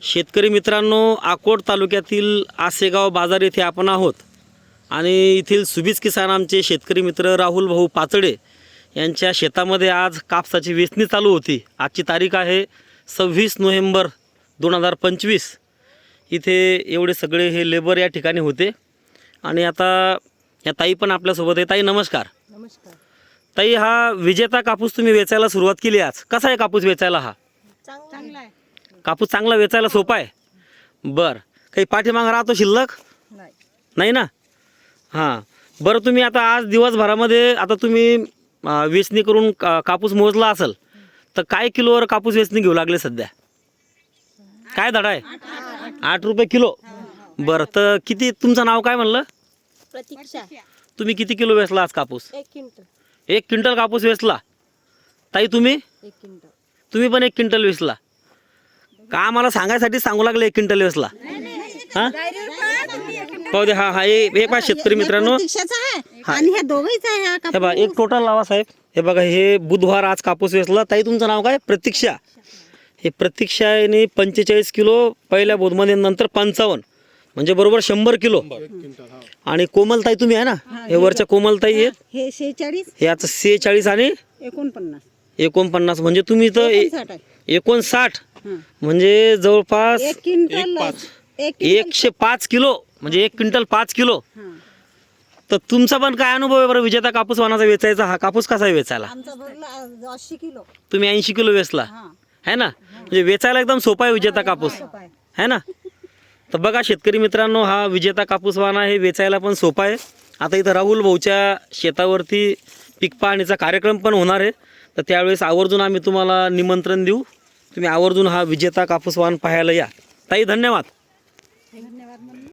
शेतकरी मित्रांनो, अकोट तालुक्यातील आसेगाव बाजार येथे आपण आहोत आणि येथील सुबीज किसान आमचे शेतकरी मित्र राहुल भाऊ पाचडे यांच्या शेतामध्ये आज कापसाची वेचणी चालू होती। आजची तारीख आहे 26 नोव्हेंबर 2025। इथे एवढे सगळे हे लेबर या ठिकाणी होते आणि आता या ताई पण आपल्यासोबत आहे। ताई नमस्कार। नमस्कार। ताई, हा विजेता कापूस तुम्ही वेचायला सुरुवात केली आज, कसा आहे कापूस वेचायला? हा चांगला आहे। कापूस चांगला वेचायला सोपा आहे। बरं, काही पाठीमाग राहतो शिल्लक नाही ना? हां, बरं, तुम्ही आता आज दिवसभरामध्ये आता तुम्ही वेचणी करून कापूस मोजला असेल तर काय किलोवर कापूस वेचणी घेऊ लागले सध्या? काय दडा आहे? 8 रुपये किलो। बरं, तर किती, तुमचं नाव काय म्हणलं? प्रतीक्षा। तुम्ही किती किलो वेचला आज कापूस? 1 क्विंटल। 1 क्विंटल कापूस वेचला। ताई तुम्ही? 1 क्विंटल। तुम्ही पण 1 क्विंटल वेचला का? आम्हाला सांगायसाठी सांगू लागले 1 क्विंटल वेचला? हां, पाहू दे। हा हे पहा शेतकरी मित्रांनो, आणि हे दोघेच आहे। हे बघा, एक टोटल लावा साहेब। हे बघा, हे बुधवार आज कापूस वेचला। ताई तुमचं नाव काय? प्रतीक्षा। हे प्रतीक्षाने 45 किलो पहिल्या बोधमध्ये, नंतर 55, म्हणजे बरोबर 100 किलो। आणि कोमलताई तुम्ही आहे ना? हे वरच्या कोमलताई आहेत, हे 46, हे आता 46 आणि 49, म्हणजे तुम्ही तर 59, म्हणजे जवळपास 1 क्विंटल 105 किलो, म्हणजे 1 क्विंटल 5 किलो। तर तुमचा पण काय अनुभव आहे बरं विजेता कापूस वाणाचा वेचायचा? हा कापूस कसा आहे वेचायला? आमचा भरला 80 किलो। तुम्ही 80 किलो वेचला है ना? म्हणजे वेचायला एकदम सोपा आहे विजेता कापूस, है ना? तर बघा शेतकरी मित्रांनो, हा विजेता कापूस वाणा हे वेचायला पण सोपा आहे। आता इथं राहुल भाऊच्या शेतावरती पीक पाहणीचा कार्यक्रम पण होणार आहे, तर त्यावेळेस आवर्जून आम्ही तुम्हाला निमंत्रण देऊ। तुम्ही आवर्जून हा विजेता कापूस वाण पाहायला या। ताई धन्यवाद।